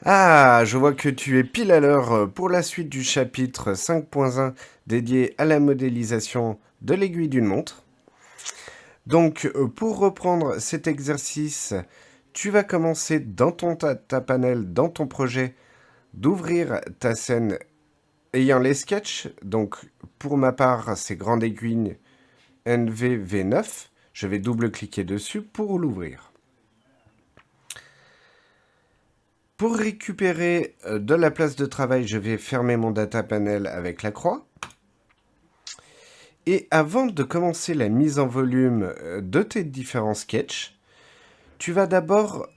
Ah, je vois que tu es pile à l'heure pour la suite du chapitre 5.1 dédié à la modélisation de l'aiguille d'une montre. Donc, pour reprendre cet exercice, tu vas commencer dans ta panel, dans ton projet, d'ouvrir ta scène ayant les sketchs. Donc, pour ma part, c'est grande aiguille NVV9. Je vais double-cliquer dessus pour l'ouvrir. Pour récupérer de la place de travail, je vais fermer mon data panel avec la croix. Et avant de commencer la mise en volume de tes différents sketchs, tu vas d'abord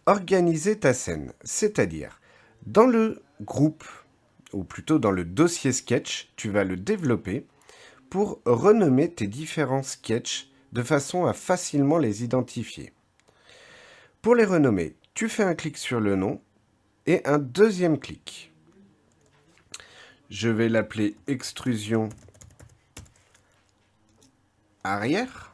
organiser ta scène. C'est-à-dire, dans le groupe, ou plutôt dans le dossier sketch, tu vas le développer pour renommer tes différents sketchs de façon à facilement les identifier. Pour les renommer, tu fais un clic sur le nom et un deuxième clic. Je vais l'appeler extrusion arrière.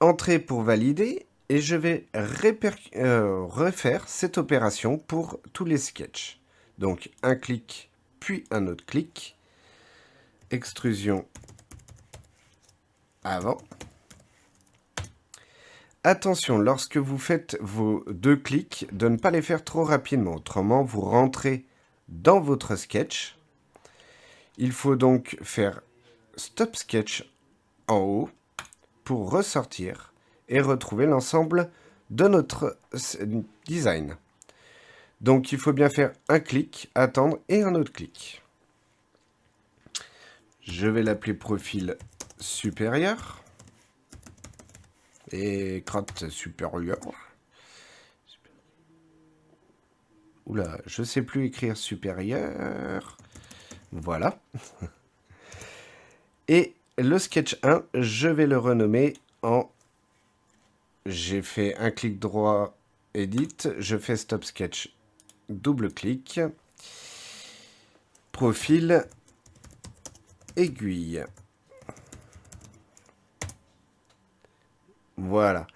Entrée pour valider et je vais refaire cette opération pour tous les sketchs. Donc un clic puis un autre clic. Extrusion avant. Attention, lorsque vous faites vos deux clics, de ne pas les faire trop rapidement. Autrement, vous rentrez dans votre sketch. Il faut donc faire Stop Sketch en haut pour ressortir et retrouver l'ensemble de notre design. Donc, il faut bien faire un clic, attendre et un autre clic. Je vais l'appeler profil supérieur et crotte supérieure. Oula, je sais plus écrire supérieur. Voilà. Et le sketch 1, je vais le renommer en... J'ai fait un clic droit, edit, je fais stop sketch, double clic, profil, aiguille. Voilà.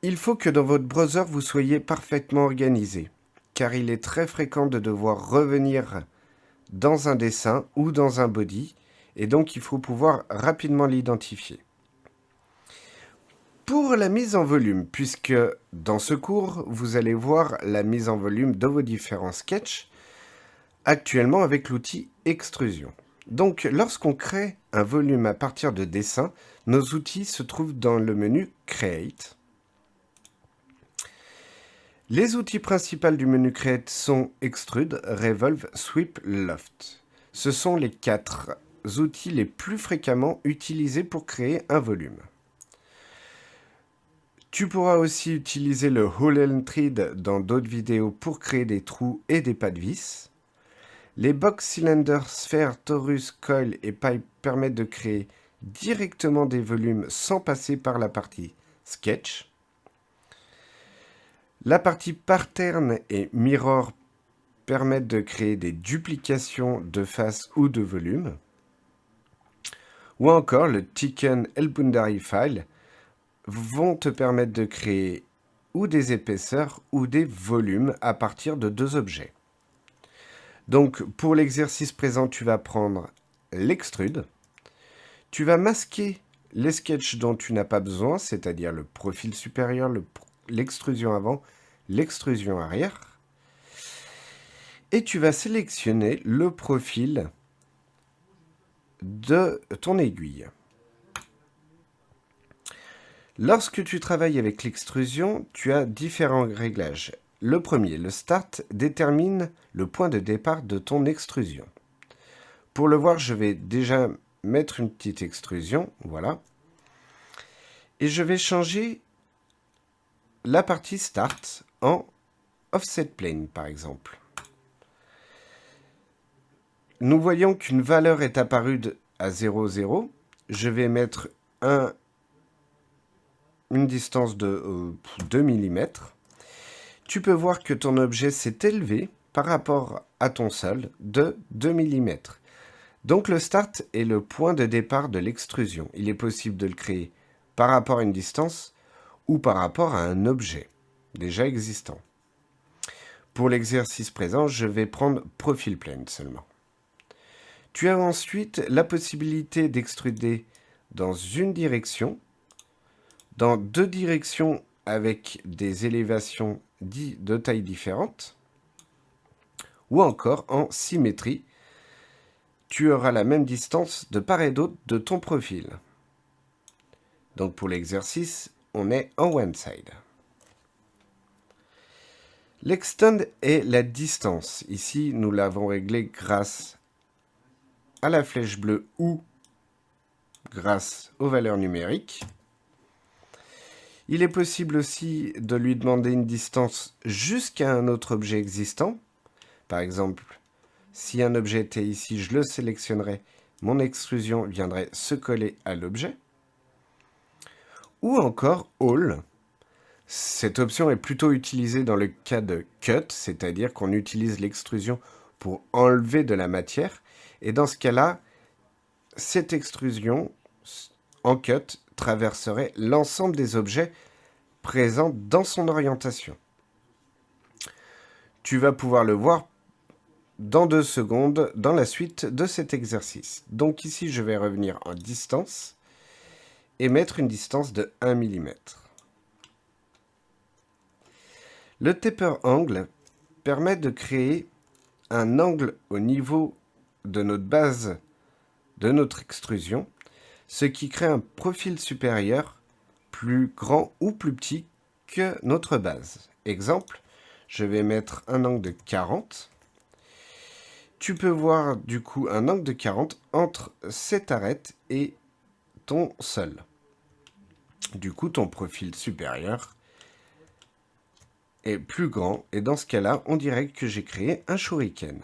Il faut que dans votre browser, vous soyez parfaitement organisé, car il est très fréquent de devoir revenir dans un dessin ou dans un body, et donc il faut pouvoir rapidement l'identifier. Pour la mise en volume, puisque dans ce cours, vous allez voir la mise en volume de vos différents sketchs, actuellement avec l'outil extrusion. Donc, lorsqu'on crée un volume à partir de dessins, nos outils se trouvent dans le menu Create. Les outils principaux du menu Create sont Extrude, Revolve, Sweep, Loft. Ce sont les 4 outils les plus fréquemment utilisés pour créer un volume. Tu pourras aussi utiliser le Hole and Thread dans d'autres vidéos pour créer des trous et des pas de vis. Les box cylinders, sphères, torus, coils et pipes permettent de créer directement des volumes sans passer par la partie sketch. La partie pattern et mirror permettent de créer des duplications de faces ou de volumes. Ou encore le Thicken et le Boundary File vont te permettre de créer ou des épaisseurs ou des volumes à partir de deux objets. Donc, pour l'exercice présent, tu vas prendre l'extrude. Tu vas masquer les sketchs dont tu n'as pas besoin, c'est-à-dire le profil supérieur, l'extrusion avant, l'extrusion arrière. Et tu vas sélectionner le profil de ton aiguille. Lorsque tu travailles avec l'extrusion, tu as différents réglages. Le premier, le Start, détermine le point de départ de ton extrusion. Pour le voir, je vais déjà mettre une petite extrusion, voilà. Et je vais changer la partie Start en Offset Plane, par exemple. Nous voyons qu'une valeur est apparue à 0, 0. Je vais mettre une distance de 2 mm. Tu peux voir que ton objet s'est élevé par rapport à ton sol de 2 mm. Donc le start est le point de départ de l'extrusion. Il est possible de le créer par rapport à une distance ou par rapport à un objet. déjà existants. Pour l'exercice présent, je vais prendre Profile Plane seulement. Tu as ensuite la possibilité d'extruder dans une direction, dans deux directions avec des élévations de tailles différentes, ou encore en symétrie. Tu auras la même distance de part et d'autre de ton profil. Donc pour l'exercice, on est en one side. L'extend est la distance. Ici, nous l'avons réglé grâce à la flèche bleue ou grâce aux valeurs numériques. Il est possible aussi de lui demander une distance jusqu'à un autre objet existant. Par exemple, si un objet était ici, je le sélectionnerais, mon extrusion viendrait se coller à l'objet. Ou encore All. Cette option est plutôt utilisée dans le cas de cut, c'est-à-dire qu'on utilise l'extrusion pour enlever de la matière. Et dans ce cas-là, cette extrusion en cut traverserait l'ensemble des objets présents dans son orientation. Tu vas pouvoir le voir dans 2 secondes dans la suite de cet exercice. Donc ici, je vais revenir en distance et mettre une distance de 1 mm. Le taper angle permet de créer un angle au niveau de notre base de notre extrusion, ce qui crée un profil supérieur plus grand ou plus petit que notre base. Exemple, je vais mettre un angle de 40. Tu peux voir du coup un angle de 40 entre cette arête et ton sol. Du coup, ton profil supérieur est plus grand et dans ce cas-là, on dirait que j'ai créé un shuriken.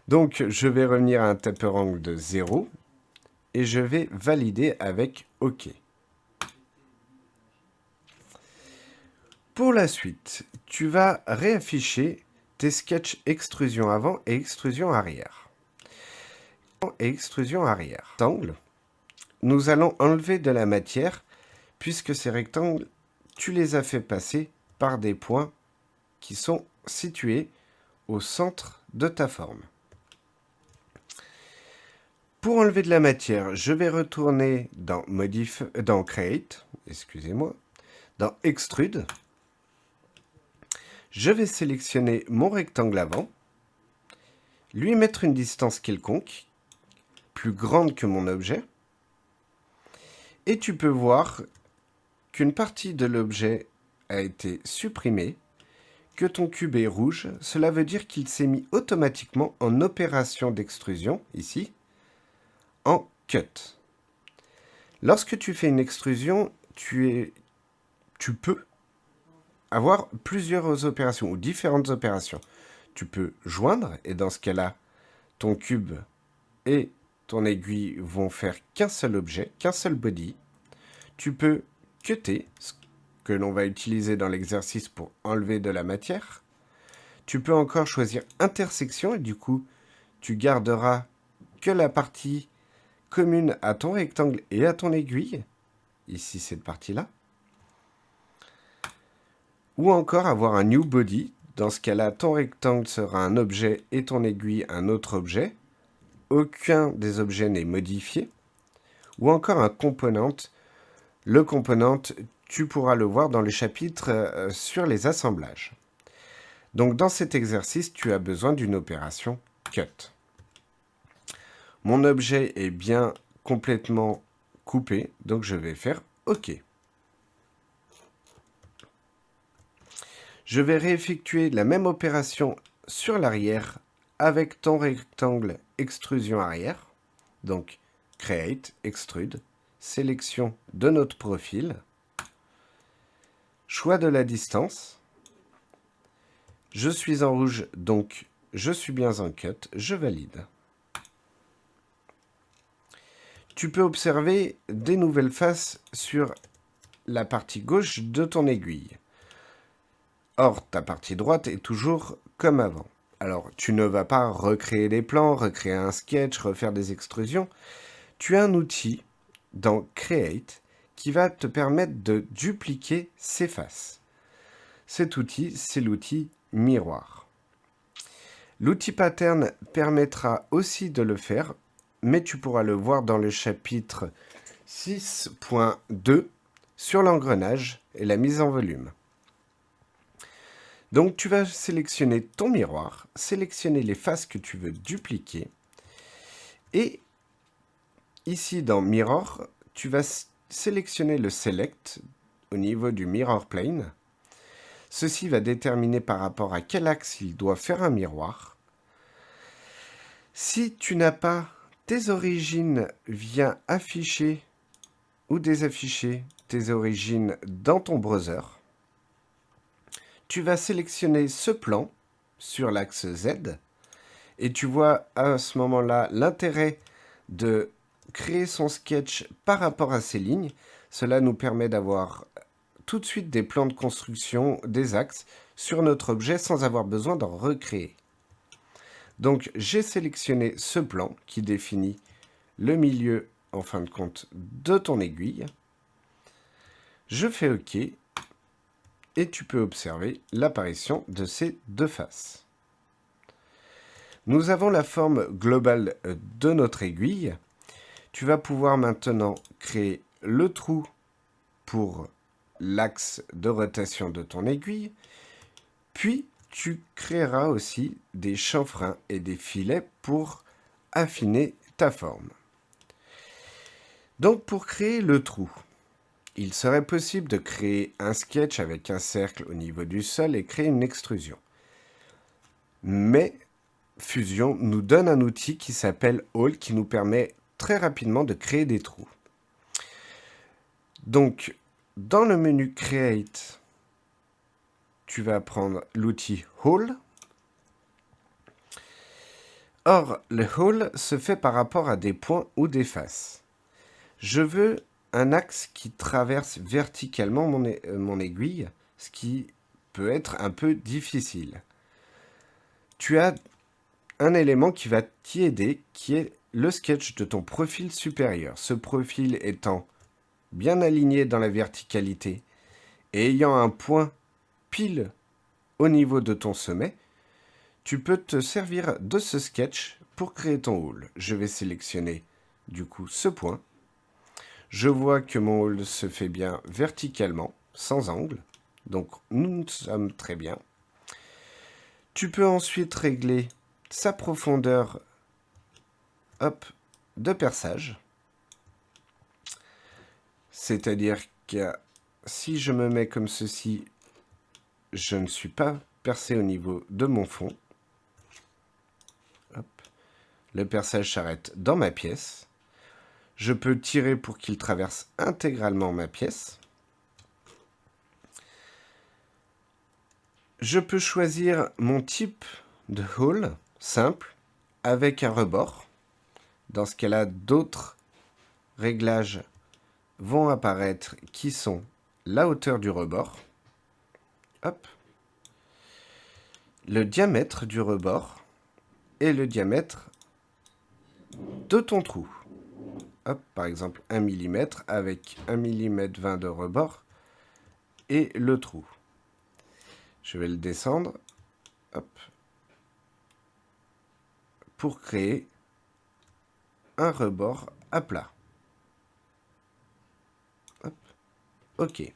Donc, je vais revenir à un taper angle de 0 et je vais valider avec OK. Pour la suite, tu vas réafficher tes sketchs extrusion avant et extrusion arrière. Et extrusion arrière. Rectangle, nous allons enlever de la matière puisque ces rectangles, tu les as fait passer par des points qui sont situés au centre de ta forme. Pour enlever de la matière, je vais retourner dans Create, dans Extrude. Je vais sélectionner mon rectangle avant, lui mettre une distance quelconque, plus grande que mon objet, et tu peux voir qu'une partie de l'objet a été supprimée, que ton cube est rouge, cela veut dire qu'il s'est mis automatiquement en opération d'extrusion, ici, en cut. Lorsque tu fais une extrusion, tu peux avoir plusieurs opérations ou différentes opérations. Tu peux joindre, et dans ce cas-là, ton cube et ton aiguille vont faire qu'un seul objet, qu'un seul body. Tu peux cutter, ce que l'on va utiliser dans l'exercice pour enlever de la matière. Tu peux encore choisir intersection, et du coup, tu garderas que la partie commune à ton rectangle et à ton aiguille. Ici, cette partie-là. Ou encore avoir un new body. Dans ce cas-là, ton rectangle sera un objet et ton aiguille un autre objet. Aucun des objets n'est modifié. Ou encore un component. Le component, tu pourras le voir dans le chapitre sur les assemblages. Donc dans cet exercice, tu as besoin d'une opération cut. Mon objet est bien complètement coupé, donc je vais faire OK. Je vais réeffectuer la même opération sur l'arrière avec ton rectangle extrusion arrière. Donc, Create, Extrude, sélection de notre profil, choix de la distance. Je suis en rouge, donc je suis bien en cut, je valide. Tu peux observer des nouvelles faces sur la partie gauche de ton aiguille. Or, ta partie droite est toujours comme avant. Alors, tu ne vas pas recréer des plans, recréer un sketch, refaire des extrusions. Tu as un outil dans Create qui va te permettre de dupliquer ces faces. Cet outil, c'est l'outil miroir. L'outil pattern permettra aussi de le faire, mais tu pourras le voir dans le chapitre 6.2 sur l'engrenage et la mise en volume. Donc tu vas sélectionner ton miroir, sélectionner les faces que tu veux dupliquer, et ici dans Mirror, tu vas sélectionner le Select au niveau du Mirror Plane. Ceci va déterminer par rapport à quel axe il doit faire un miroir. Si tu n'as pas tes origines, viens afficher ou désafficher tes origines dans ton browser. Tu vas sélectionner ce plan sur l'axe Z et tu vois à ce moment-là l'intérêt de créer son sketch par rapport à ces lignes. Cela nous permet d'avoir tout de suite des plans de construction des axes sur notre objet sans avoir besoin d'en recréer. Donc j'ai sélectionné ce plan qui définit le milieu en fin de compte de ton aiguille. Je fais OK et tu peux observer l'apparition de ces deux faces. Nous avons la forme globale de notre aiguille. Tu vas pouvoir maintenant créer le trou pour l'axe de rotation de ton aiguille, puis tu créeras aussi des chanfreins et des filets pour affiner ta forme. Donc pour créer le trou, il serait possible de créer un sketch avec un cercle au niveau du sol et créer une extrusion. Mais Fusion nous donne un outil qui s'appelle Hole qui nous permet très rapidement de créer des trous. Donc, dans le menu Create, tu vas prendre l'outil Hole. Or, le Hole se fait par rapport à des points ou des faces. Je veux un axe qui traverse verticalement mon aiguille, ce qui peut être un peu difficile. Tu as un élément qui va t'y aider, qui est le sketch de ton profil supérieur. Ce profil étant bien aligné dans la verticalité et ayant un point pile au niveau de ton sommet, tu peux te servir de ce sketch pour créer ton hole. Je vais sélectionner du coup ce point. Je vois que mon hole se fait bien verticalement, sans angle. Donc nous sommes très bien. Tu peux ensuite régler sa profondeur de perçage. C'est-à-dire que si je me mets comme ceci, je ne suis pas percé au niveau de mon fond. Hop. Le perçage s'arrête dans ma pièce. Je peux tirer pour qu'il traverse intégralement ma pièce. Je peux choisir mon type de hole simple avec un rebord. Dans ce cas-là, d'autres réglages vont apparaître qui sont la hauteur du rebord, hop, le diamètre du rebord et le diamètre de ton trou. Hop, par exemple 1 mm avec 1 mm 20 de rebord et le trou. Je vais le descendre, hop, pour créer un rebord à plat. Hop. OK.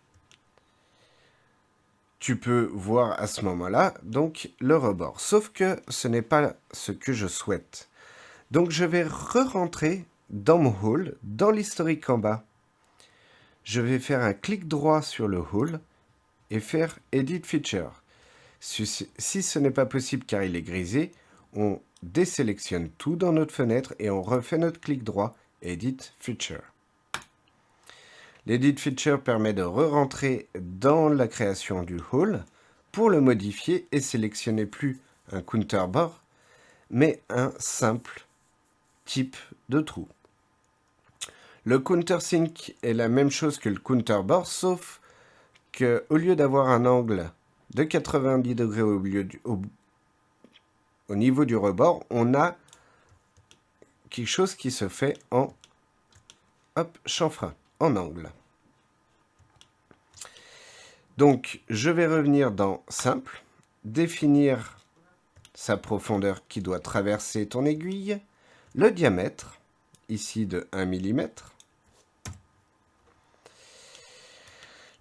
Tu peux voir à ce moment-là donc le rebord. Sauf que ce n'est pas ce que je souhaite. Donc je vais re-rentrer dans mon hole, dans l'historique en bas. Je vais faire un clic droit sur le hole et faire Edit Feature. Si ce n'est pas possible car il est grisé, on désélectionne tout dans notre fenêtre et on refait notre clic droit Edit Feature. L'Edit Feature permet de re-rentrer dans la création du hole pour le modifier et sélectionner plus un counter bore, mais un simple type de trou. Le countersink est la même chose que le counter bore, sauf qu'au lieu d'avoir un angle de 90 degrés au niveau du rebord, on a quelque chose qui se fait en chanfrein, en angle. Donc, je vais revenir dans Simple, définir sa profondeur qui doit traverser ton aiguille, le diamètre, ici de 1 mm.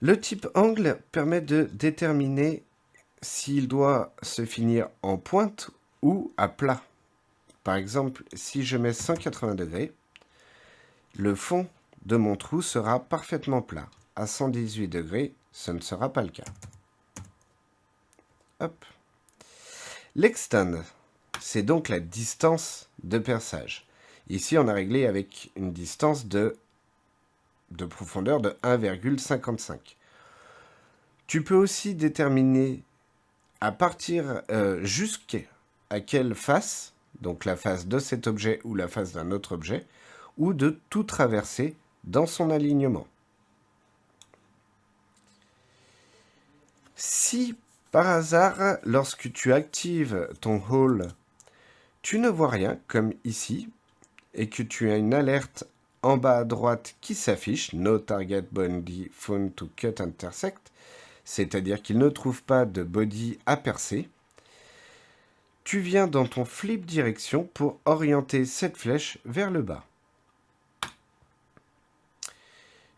Le type angle permet de déterminer s'il doit se finir en pointe ou à plat. Par exemple, si je mets 180 degrés, le fond de mon trou sera parfaitement plat. À 118 degrés, ce ne sera pas le cas. Hop. L'extend, c'est donc la distance de perçage. Ici, on a réglé avec une distance de profondeur de 1,55. Tu peux aussi déterminer à partir jusqu'à quelle face, donc la face de cet objet ou la face d'un autre objet, ou de tout traverser dans son alignement. Si par hasard, lorsque tu actives ton hole, tu ne vois rien, comme ici, et que tu as une alerte en bas à droite qui s'affiche, No target body found to cut intersect, c'est-à-dire qu'il ne trouve pas de body à percer, tu viens dans ton flip direction pour orienter cette flèche vers le bas.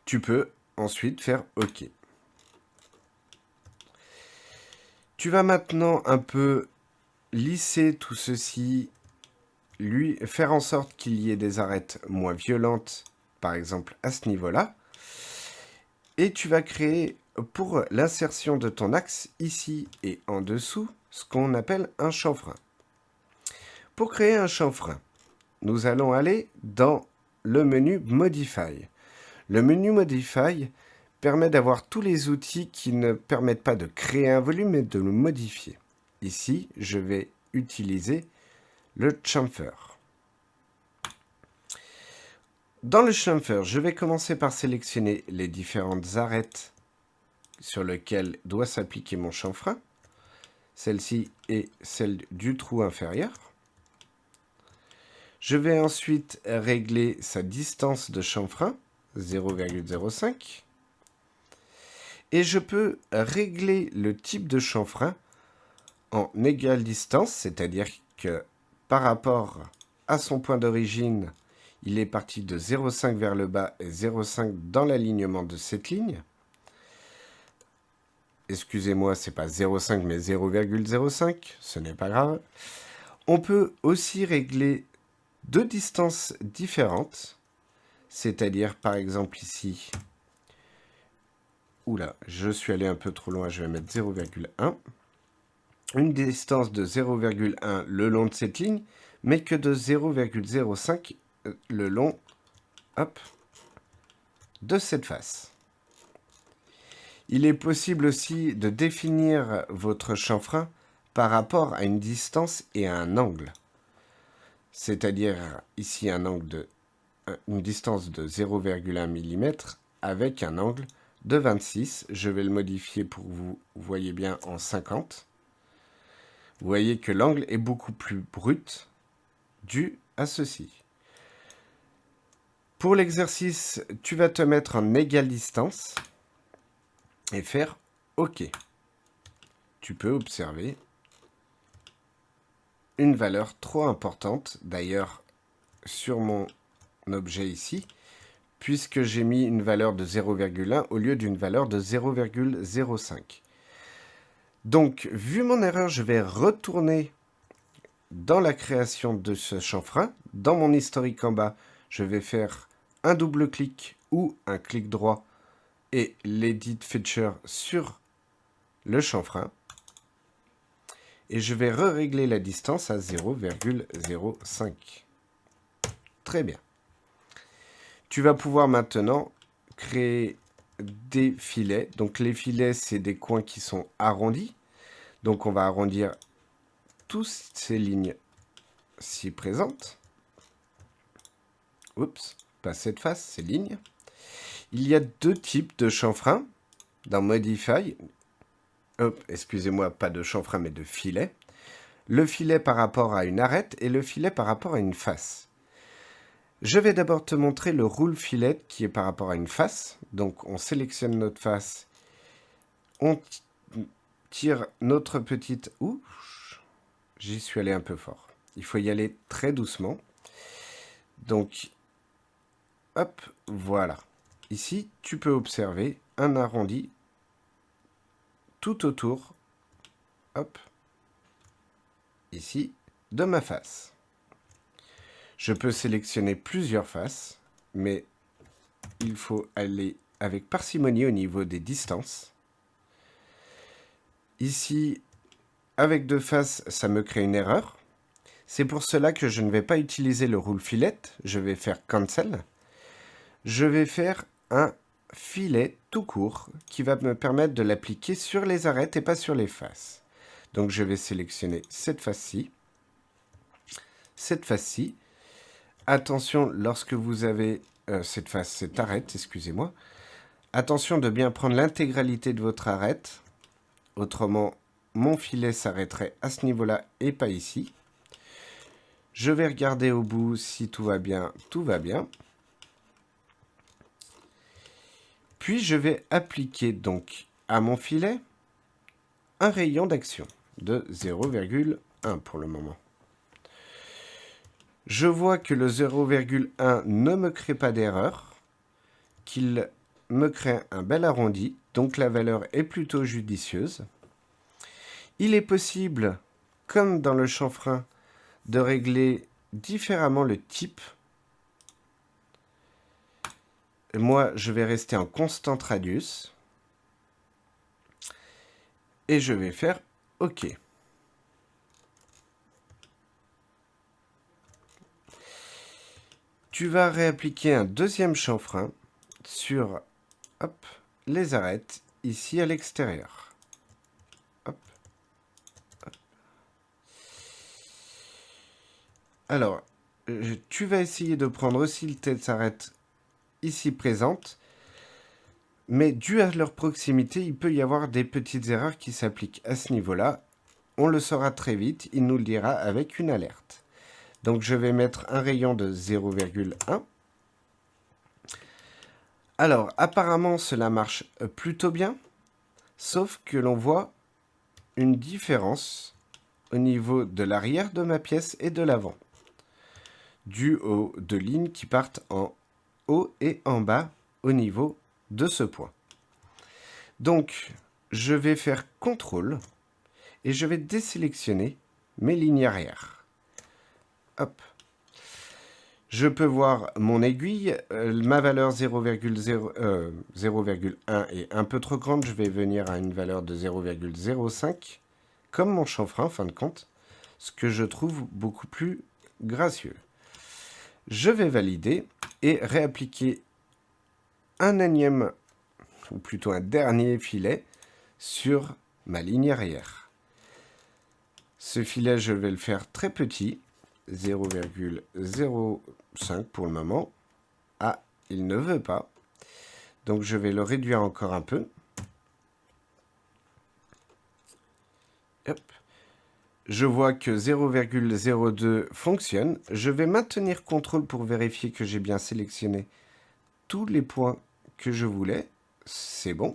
Tu peux ensuite faire OK. Tu vas maintenant un peu lisser tout ceci, lui faire en sorte qu'il y ait des arêtes moins violentes, par exemple à ce niveau-là. Et tu vas créer pour l'insertion de ton axe ici et en dessous ce qu'on appelle un chanfrein. Pour créer un chanfrein, nous allons aller dans le menu Modify. Le menu Modify permet d'avoir tous les outils qui ne permettent pas de créer un volume mais de le modifier. Ici, je vais utiliser le chamfer. Dans le chamfer, je vais commencer par sélectionner les différentes arêtes sur lesquelles doit s'appliquer mon chanfrein. Celle-ci est celle du trou inférieur. Je vais ensuite régler sa distance de chanfrein, 0,05. Et je peux régler le type de chanfrein en égale distance, c'est-à-dire que par rapport à son point d'origine, il est parti de 0,5 vers le bas et 0,5 dans l'alignement de cette ligne. Excusez-moi, c'est pas 0,5 mais 0,05, ce n'est pas grave. On peut aussi régler deux distances différentes, c'est-à-dire par exemple ici, oula, je suis allé un peu trop loin, je vais mettre 0,1. Une distance de 0,1 le long de cette ligne, mais que de 0,05 le long de cette face. Il est possible aussi de définir votre chanfrein par rapport à une distance et à un angle. C'est-à-dire ici une distance de 0,1 mm avec un angle de 26. Je vais le modifier pour que vous voyez bien en 50. Vous voyez que l'angle est beaucoup plus brut dû à ceci. Pour l'exercice, tu vas te mettre en égale distance et faire OK. Tu peux observer une valeur trop importante, d'ailleurs sur mon objet ici, puisque j'ai mis une valeur de 0,1 au lieu d'une valeur de 0,05. Donc, vu mon erreur, je vais retourner dans la création de ce chanfrein. Dans mon historique en bas, je vais faire un double clic ou un clic droit et l'Edit Feature sur le chanfrein. Et je vais régler la distance à 0,05. Très bien. Tu vas pouvoir maintenant créer des filets. Donc les filets, c'est des coins qui sont arrondis. Donc on va arrondir toutes ces lignes ci présentes. Oups, pas cette face, ces lignes. Il y a deux types de chanfreins dans Modify. Excusez-moi, pas de chanfrein, mais de filet. Le filet par rapport à une arête et le filet par rapport à une face. Je vais d'abord te montrer le rule filet qui est par rapport à une face. Donc on sélectionne notre face, on tire notre petite... Ouh, j'y suis allé un peu fort. Il faut y aller très doucement. Donc, hop, voilà. Ici, tu peux observer un arrondi tout autour, hop, ici, de ma face. Je peux sélectionner plusieurs faces, mais il faut aller avec parcimonie au niveau des distances. Ici, avec deux faces, ça me crée une erreur. C'est pour cela que je ne vais pas utiliser le rule fillet, je vais faire cancel. Je vais faire un filet tout court qui va me permettre de l'appliquer sur les arêtes et pas sur les faces. Donc je vais sélectionner cette face-ci, cette face-ci. Attention, lorsque vous avez cette arête, excusez-moi, attention de bien prendre l'intégralité de votre arête, autrement mon filet s'arrêterait à ce niveau-là et pas ici. Je vais regarder au bout si tout va bien, tout va bien. Puis je vais appliquer donc à mon filet un rayon d'action de 0,1 pour le moment. Je vois que le 0,1 ne me crée pas d'erreur, qu'il me crée un bel arrondi, donc la valeur est plutôt judicieuse. Il est possible, comme dans le chanfrein, de régler différemment le type. Moi, je vais rester en constante radius. Et je vais faire OK. Tu vas réappliquer un deuxième chanfrein sur hop, les arêtes ici à l'extérieur. Alors, tu vas essayer de prendre aussi le tête s'arrête ici présente, mais dû à leur proximité, il peut y avoir des petites erreurs qui s'appliquent à ce niveau-là. On le saura très vite, il nous le dira avec une alerte. Donc je vais mettre un rayon de 0,1. Alors, apparemment, cela marche plutôt bien, sauf que l'on voit une différence au niveau de l'arrière de ma pièce et de l'avant, dû aux deux lignes qui partent en haut et en bas au niveau de ce point. Donc, je vais faire CTRL et je vais désélectionner mes lignes arrière. Hop. Je peux voir mon aiguille, ma valeur 0,1 est un peu trop grande, je vais venir à une valeur de 0,05, comme mon chanfrein en fin de compte, ce que je trouve beaucoup plus gracieux. Je vais valider et réappliquer un énième, ou plutôt un dernier filet sur ma ligne arrière. Ce filet, je vais le faire très petit, 0,05 pour le moment. Ah, il ne veut pas. Donc je vais le réduire encore un peu. Hop. Je vois que 0,02 fonctionne. Je vais maintenir CTRL pour vérifier que j'ai bien sélectionné tous les points que je voulais. C'est bon.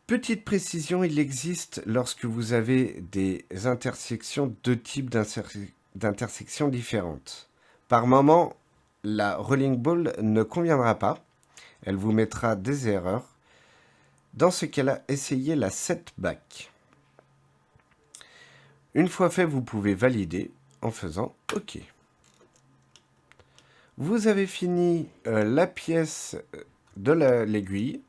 Petite précision, il existe lorsque vous avez des intersections, deux types d'intersections différentes. Par moment, la rolling ball ne conviendra pas. Elle vous mettra des erreurs. Dans ce cas-là, essayez la setback. Une fois fait, vous pouvez valider en faisant OK. Vous avez fini la pièce de l'aiguille.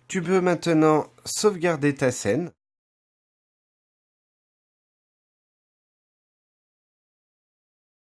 Tu peux maintenant sauvegarder ta scène.